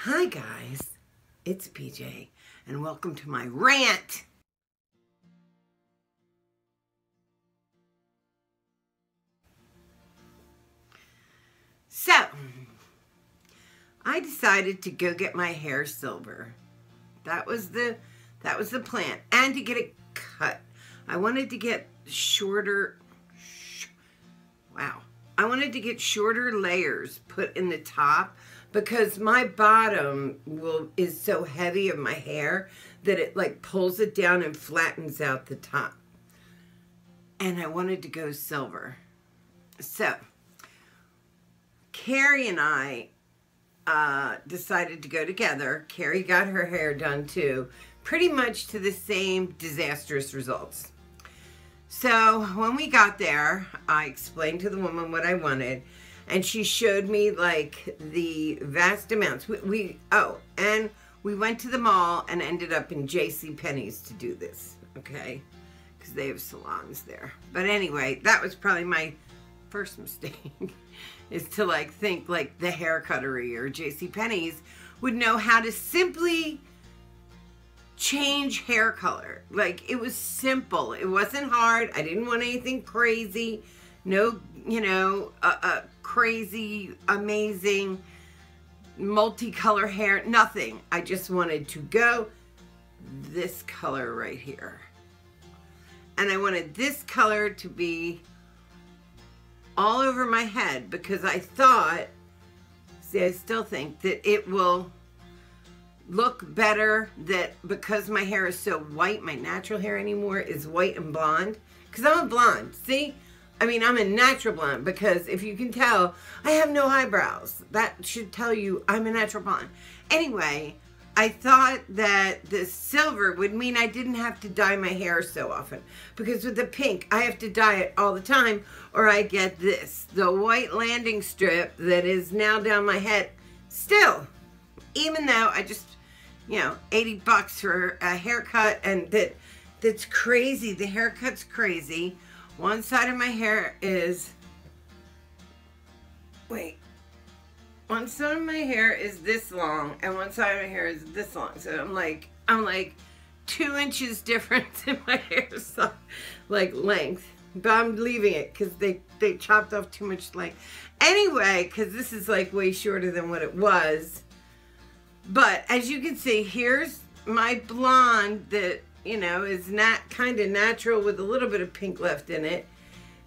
Hi guys, it's PJ and welcome to my rant. So, I decided to go get my hair silver. That was the plan, and to get it cut. I wanted to get shorter, I wanted to get shorter layers put in the top because my bottom is so heavy of my hair that it like pulls it down and flattens out the top. And I wanted to go silver. So, Carrie and I decided to go together. Carrie got her hair done too, pretty much to the same disastrous results. So when we got there, I explained to the woman what I wanted, and she showed me like the vast amounts. And we went to the mall and ended up in JCPenney's to do this, okay? Because they have salons there. But anyway, that was probably my first mistake, is to like think like the Hair Cuttery or JCPenney's would know how to simply change hair color. Like, it was simple. It wasn't hard. I didn't want anything crazy. No, crazy, amazing, multicolor hair. Nothing. I just wanted to go this color right here. And I wanted this color to be all over my head because I thought, I still think that it will look better, that because my hair is so white, my natural hair anymore is white and blonde, because I'm a blonde. See, I mean, I'm a natural blonde, because if you can tell, I have no eyebrows. That should tell you I'm a natural blonde. Anyway, I thought that the silver would mean I didn't have to dye my hair so often, because with the pink I have to dye it all the time, or I get this, the white landing strip that is now down my head. Still, even though I just, $80 for a haircut, and that's crazy. The haircut's crazy. One side of my hair is, one side of my hair is this long, and one side of my hair is this long. So I'm like 2 inches difference in my hair, so, like, length. But I'm leaving it because they chopped off too much length. Anyway, because this is like way shorter than what it was. But as you can see, here's my blonde that, is not kind of natural with a little bit of pink left in it.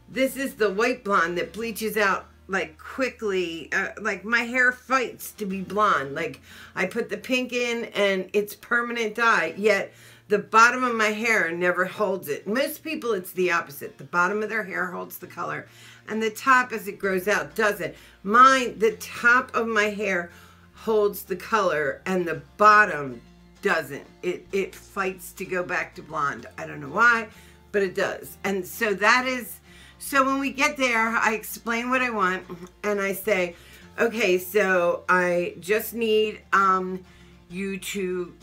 This is the white blonde that bleaches out like quickly. Like, my hair fights to be blonde. Like, I put the pink in and it's permanent dye, yet the bottom of my hair never holds it. Most people, it's the opposite. The bottom of their hair holds the color, and the top, as it grows out, doesn't. Mine, the top of my hair holds the color and the bottom doesn't. It fights to go back to blonde. I don't know why, but it does. And so so when we get there, I explain what I want, and I say, okay, so I just need you to,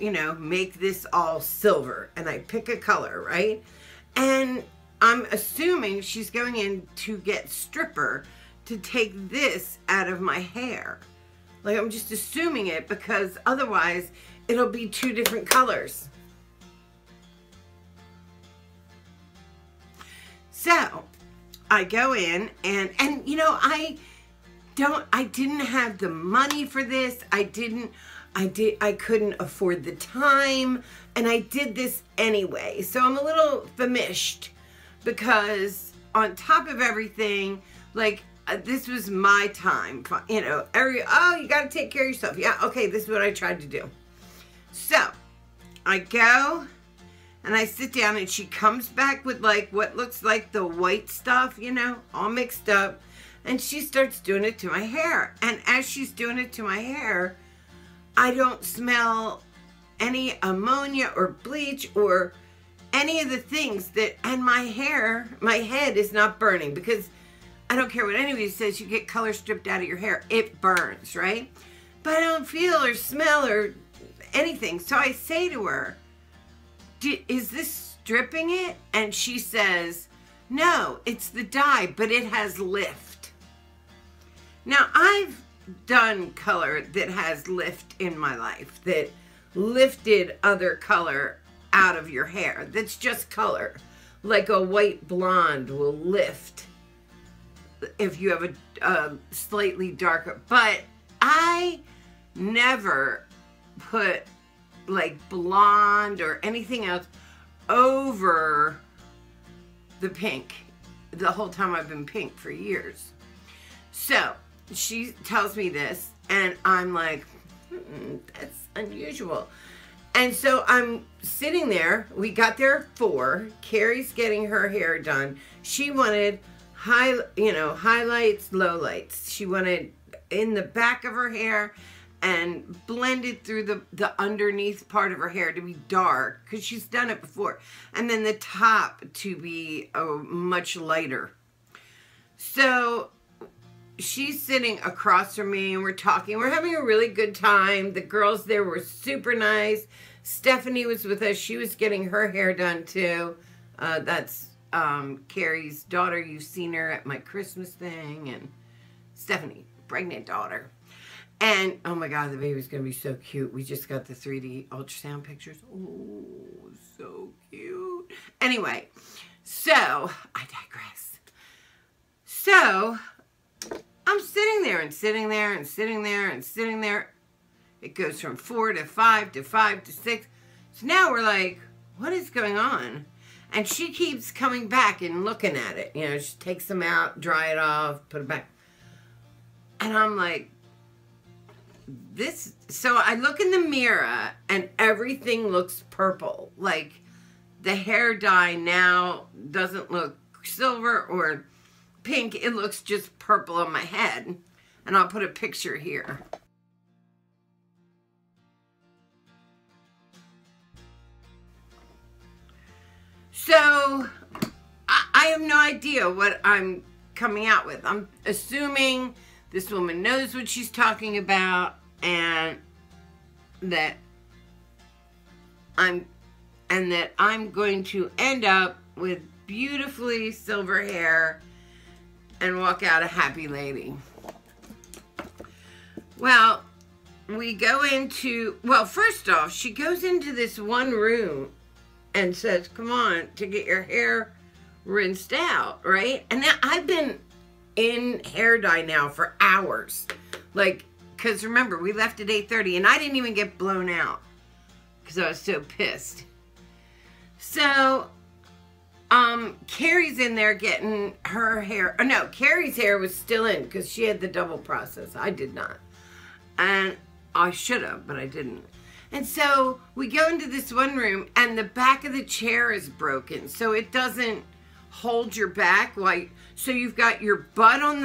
make this all silver. And I pick a color, right? And I'm assuming she's going in to get stripper to take this out of my hair. Like, I'm just assuming it, because otherwise it'll be 2 different colors. So I go in and I didn't have the money for this. I couldn't afford the time, and I did this anyway. So I'm a little famished, because on top of everything, like, this was my time, you got to take care of yourself. Yeah, okay, this is what I tried to do. So, I go, and I sit down, and she comes back with, like, what looks like the white stuff, all mixed up, and she starts doing it to my hair. And as she's doing it to my hair, I don't smell any ammonia or bleach or any of the things and my head is not burning, because I don't care what anybody says, you get color stripped out of your hair, it burns, right? But I don't feel or smell or anything. So I say to her, is this stripping it? And she says, no, it's the dye, but it has lift. Now, I've done color that has lift in my life, that lifted other color out of your hair. That's just color. Like a white blonde will lift if you have a slightly darker. But I never put like blonde or anything else over the pink the whole time I've been pink for years. So she tells me this and I'm like, that's unusual. And so I'm sitting there. We got there at 4. Carrie's getting her hair done. She wanted highlights, lowlights. She wanted in the back of her hair and blended through the underneath part of her hair to be dark, because she's done it before. And then the top to be much lighter. So she's sitting across from me and we're talking. We're having a really good time. The girls there were super nice. Stephanie was with us. She was getting her hair done too. That's Carrie's daughter. You've seen her at my Christmas thing. And Stephanie, pregnant daughter. And, oh my God, the baby's going to be so cute. We just got the 3D ultrasound pictures. Oh, so cute. Anyway, so, I digress. So, I'm sitting there and sitting there and sitting there and sitting there. It goes from 4 to 5 to 5 to 6. So now we're like, what is going on? And she keeps coming back and looking at it. You know, she takes them out, dry it off, put it back. And I'm like, so I look in the mirror and everything looks purple. Like the hair dye now doesn't look silver or pink. It looks just purple on my head. And I'll put a picture here. So I have no idea what I'm coming out with. I'm assuming this woman knows what she's talking about, and that I'm going to end up with beautifully silver hair and walk out a happy lady. Well, we go into, well, first off, she goes into this one room and says, come on, to get your hair rinsed out, right? And now I've been in hair dye now for hours. Like, because remember, we left at 8:30 and I didn't even get blown out because I was so pissed. So, Carrie's in there getting her hair. Oh, no, Carrie's hair was still in because she had the double process. I did not. And I should have, but I didn't. And so we go into this one room and the back of the chair is broken. So it doesn't hold your back. So you've got your butt on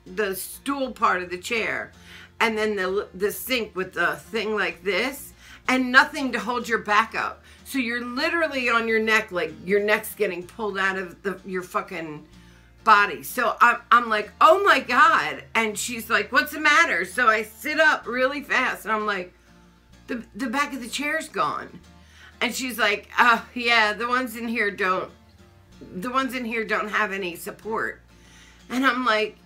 the stool part of the chair. And then the sink with the thing like this. And nothing to hold your back up. So you're literally on your neck, like your neck's getting pulled out of your fucking body. So I'm like, oh my God. And she's like, what's the matter? So I sit up really fast and I'm like, the back of the chair's gone. And she's like, yeah, the ones in here don't have any support. And I'm like,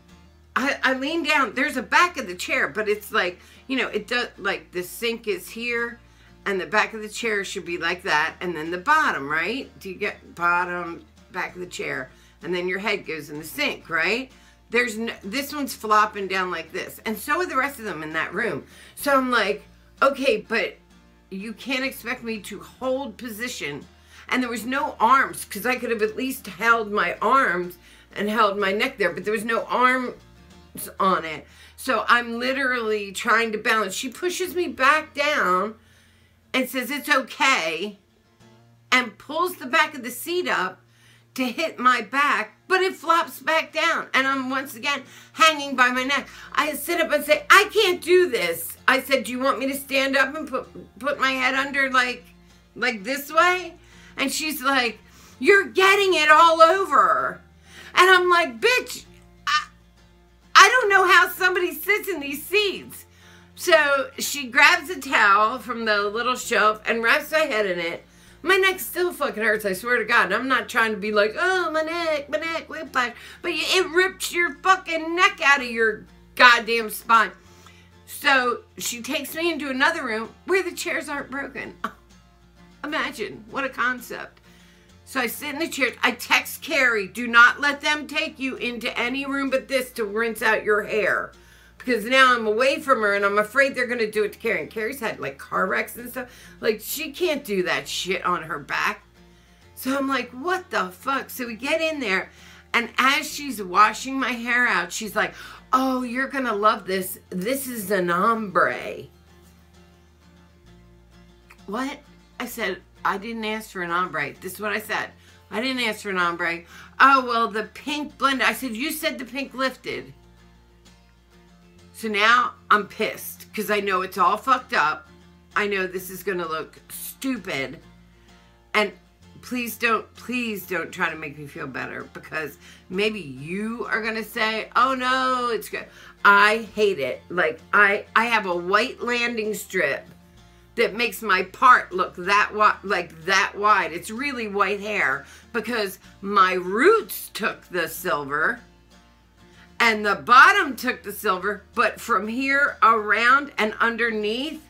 I lean down, there's a back of the chair, but it's like, you know, it does, like the sink is here and the back of the chair should be like that. And then the bottom, right? Do you get bottom, back of the chair? And then your head goes in the sink, right? This one's flopping down like this. And so are the rest of them in that room. So I'm like, okay, but you can't expect me to hold position. And there was no arms, because I could have at least held my arms and held my neck there, but there was no arms on it. So I'm literally trying to balance. She pushes me back down and says it's okay and pulls the back of the seat up to hit my back, but it flops back down. And I'm once again hanging by my neck. I sit up and say, I can't do this. I said, do you want me to stand up and put my head under like this way? And she's like, you're getting it all over. And I'm like, bitch, I don't know how somebody sits in these seats. So she grabs a towel from the little shelf and wraps my head in it. My neck still fucking hurts, I swear to God. And I'm not trying to be like, oh, my neck, whiplash. But it rips your fucking neck out of your goddamn spine. So she takes me into another room where the chairs aren't broken. Imagine, what a concept. So I sit in the chair. I text Carrie, do not let them take you into any room but this to rinse out your hair. Because now I'm away from her and I'm afraid they're going to do it to Carrie. And Carrie's had like car wrecks and stuff. Like she can't do that shit on her back. So I'm like, what the fuck? So we get in there and as she's washing my hair out, she's like, oh, you're going to love this. This is an ombre. What? I said, I didn't ask for an ombre. This is what I said. I didn't ask for an ombre. Oh, well, the pink blended. I said, you said the pink lifted. So now I'm pissed because I know it's all fucked up. I know this is going to look stupid. And please don't try to make me feel better because maybe you are going to say, oh no, it's good. I hate it. Like I have a white landing strip that makes my part look that wide. It's really white hair because my roots took the silver and the bottom took the silver, but from here around and underneath,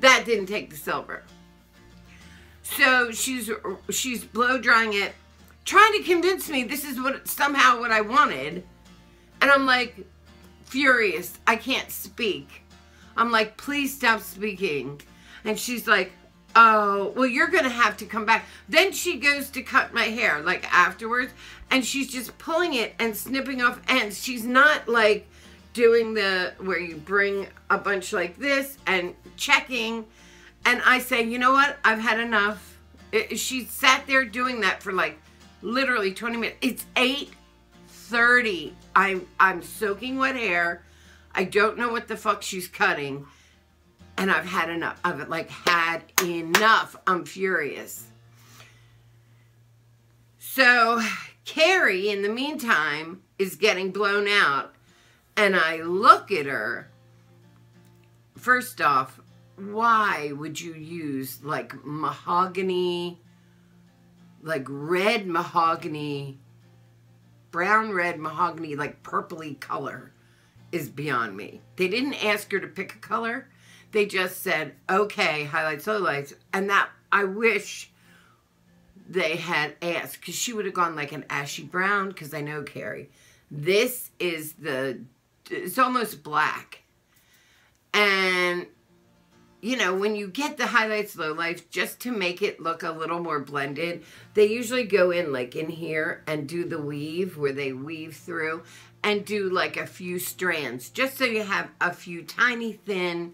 that didn't take the silver. So she's blow drying it, trying to convince me this is somehow what I wanted. And I'm like furious. I can't speak. I'm like, please stop speaking. And she's like, oh, well, you're going to have to come back. Then she goes to cut my hair, like, afterwards. And she's just pulling it and snipping off ends. She's not, like, doing where you bring a bunch like this and checking. And I say, you know what? I've had enough. She sat there doing that for, like, literally 20 minutes. It's 8:30. I'm soaking wet hair. I don't know what the fuck she's cutting. And I've had enough. I've like had enough. I'm furious. So Carrie, in the meantime, is getting blown out. And I look at her. First off, why would you use like mahogany, like red mahogany, brown red mahogany, like purpley color is beyond me. They didn't ask her to pick a color. They just said, okay, highlights, lowlights. And that, I wish they had asked, because she would have gone like an ashy brown, because I know Carrie. This is it's almost black. And, you know, when you get the highlights, lowlights, just to make it look a little more blended, they usually go in like in here and do the weave, where they weave through, and do like a few strands, just so you have a few tiny, thin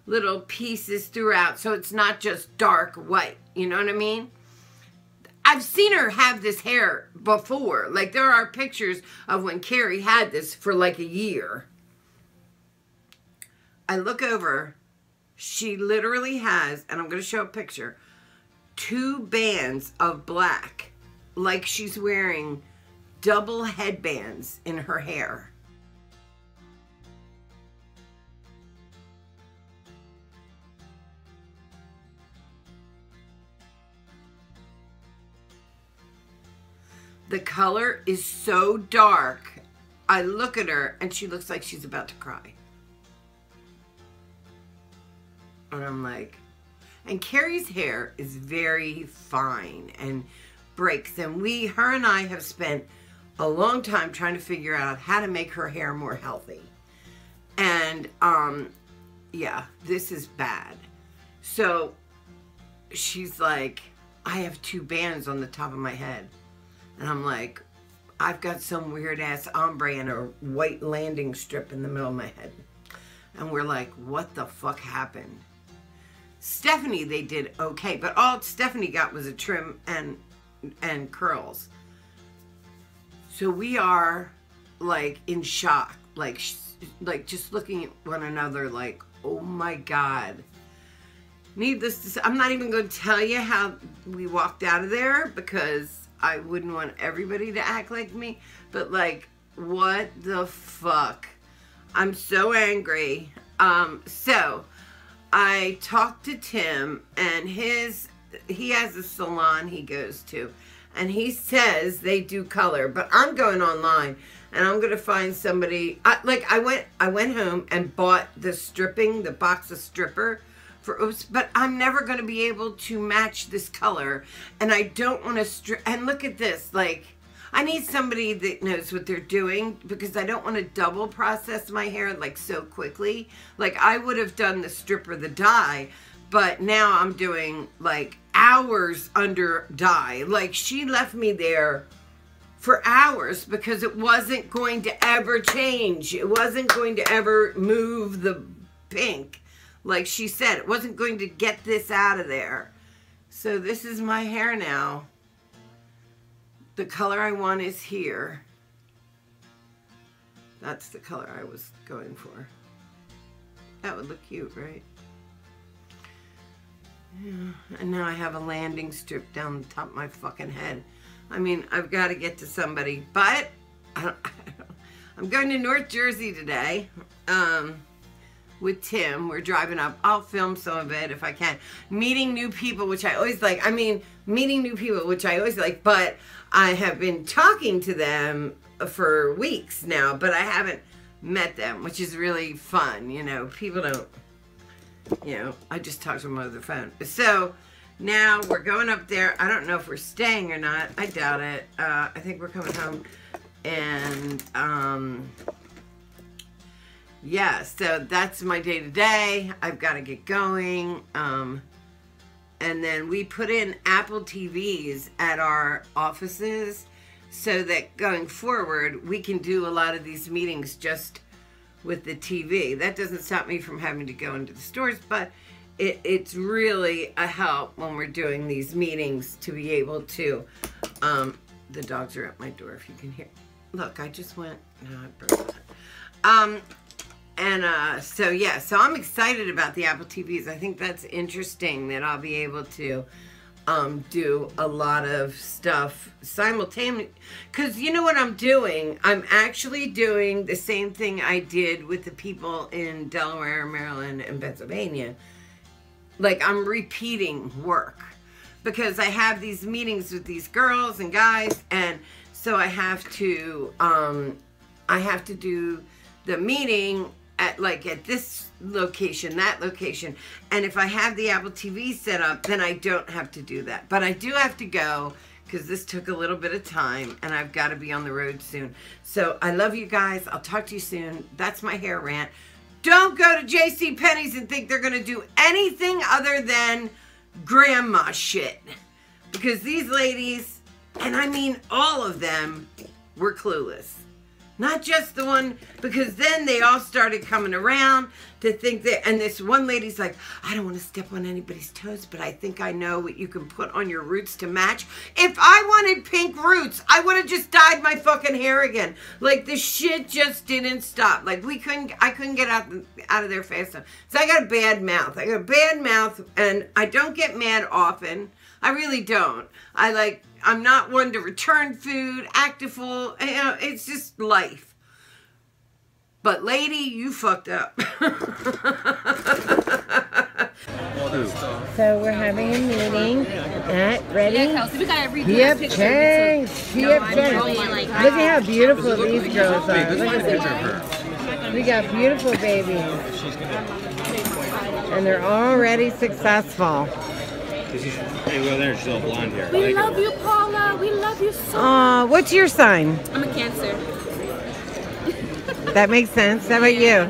little pieces throughout, so it's not just dark white, you know what I mean? I've seen her have this hair before. Like, there are pictures of when Carrie had this for like a year. I look over, she literally has, and I'm going to show a picture, 2 bands of black, like she's wearing double headbands in her hair. The color is so dark. I look at her and she looks like she's about to cry. And I'm like, and Carrie's hair is very fine and breaks. And her and I have spent a long time trying to figure out how to make her hair more healthy. And, yeah, this is bad. So she's like, I have 2 bands on the top of my head. And I'm like, I've got some weird ass ombre and a white landing strip in the middle of my head. And we're like, what the fuck happened? Stephanie, they did okay, but all Stephanie got was a trim and curls. So we are like in shock, like just looking at one another like, oh my God. Needless to say, I'm not even going to tell you how we walked out of there, because I wouldn't want everybody to act like me, but like, what the fuck? I'm so angry. So I talked to Tim, and he has a salon he goes to, and he says they do color, but I'm going online and I'm gonna find somebody. I went home and bought the box of stripper for Oops, but I'm never gonna be able to match this color, and I don't want to strip. And look at this, like, I need somebody that knows what they're doing, because I don't want to double process my hair like so quickly. Like, I would have done the stripper, the dye, but now I'm doing like hours under dye. Like, she left me there for hours because it wasn't going to ever change. It wasn't going to ever move the pink. Like she said, it wasn't going to get this out of there. So this is my hair now. The color I want is here. That's the color I was going for. That would look cute, right? Yeah. And now I have a landing strip down the top of my fucking head. I mean, I've got to get to somebody, but I'm going to North Jersey today with Tim. We're driving up. I'll film some of it if I can. Meeting new people, which I always like. I mean, meeting new people, which I always like, but I have been talking to them for weeks now, but I haven't met them, which is really fun. You know, people don't, you know, I just talk to them over the phone. So now we're going up there. I don't know if we're staying or not. I doubt it. I think we're coming home. And, yeah, so that's my day to day. I've got to get going. And then we put in Apple TVs at our offices so that going forward, we can do a lot of these meetings just with the TV. That doesn't stop me from having to go into the stores, but it's really a help when we're doing these meetings to be able to, the dogs are at my door if you can hear. Look, I just went, no, I broke that. So yeah, so I'm excited about the Apple TVs. I think that's interesting that I'll be able to do a lot of stuff simultaneously. Because you know what I'm doing? I'm actually doing the same thing I did with the people in Delaware, Maryland, and Pennsylvania. Like, I'm repeating work because I have these meetings with these girls and guys, and so I have to do the meeting at this location, that location, and if I have the Apple TV set up, then I don't have to do that. But I do have to go because this took a little bit of time, and I've got to be on the road soon. So I love you guys. I'll talk to you soon. That's my hair rant. Don't go to JCPenney's and think they're going to do anything other than grandma shit. Because these ladies, and I mean all of them, were clueless. Not just the one, because then they all started coming around to think that, and this one lady's like, I don't want to step on anybody's toes, but I think I know what you can put on your roots to match. If I wanted pink roots, I would have just dyed my fucking hair again. Like, the shit just didn't stop. Like, I couldn't get out of there fast enough. So I got a bad mouth. I got a bad mouth, and I don't get mad often. I really don't. I'm not one to return food, act a fool. You know, it's just life. But lady, you fucked up. So we're having a meeting. Ready? Yeah, Kelsey, we gotta redo Yep, change. Yep, change. Look at how beautiful these girls are. Look at this. We got beautiful babies. And they're already successful. Hey, well, there's still blonde hair. We love you, Paula. We love you so much. What's your sign? I'm a Cancer. That makes sense. How about you?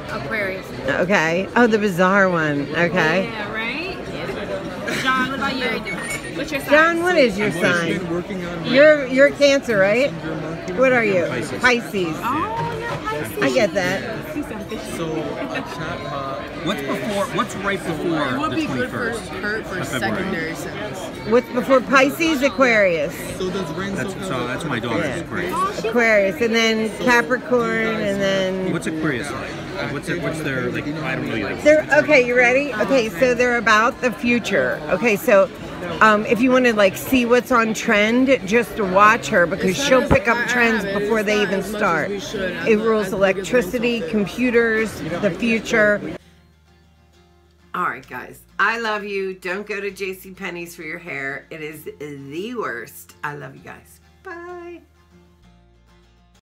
Aquarius. Okay. Oh, the bizarre one. Okay. Yeah, right? Yeah. John, what about you? What's your sign? John, what is your sign? You're Cancer, right? What are you? Pisces. Pisces. Oh, you're Pisces. I get that. So, what's right before It would the be good 21st? for secondary sentence. What's before Pisces? Aquarius. So does rain That's my daughter's Yeah. Aquarius. Aquarius, and then Capricorn, and then What's Aquarius like? What's their, like, I don't know, like... they're okay. You ready? Okay, so they're about the future. Okay, so if you want to like see what's on trend, just watch her because she'll pick up trends before they even start. It rules electricity, computers, the future. All right, guys. I love you. Don't go to JCPenney's for your hair. It is the worst. I love you guys. Bye.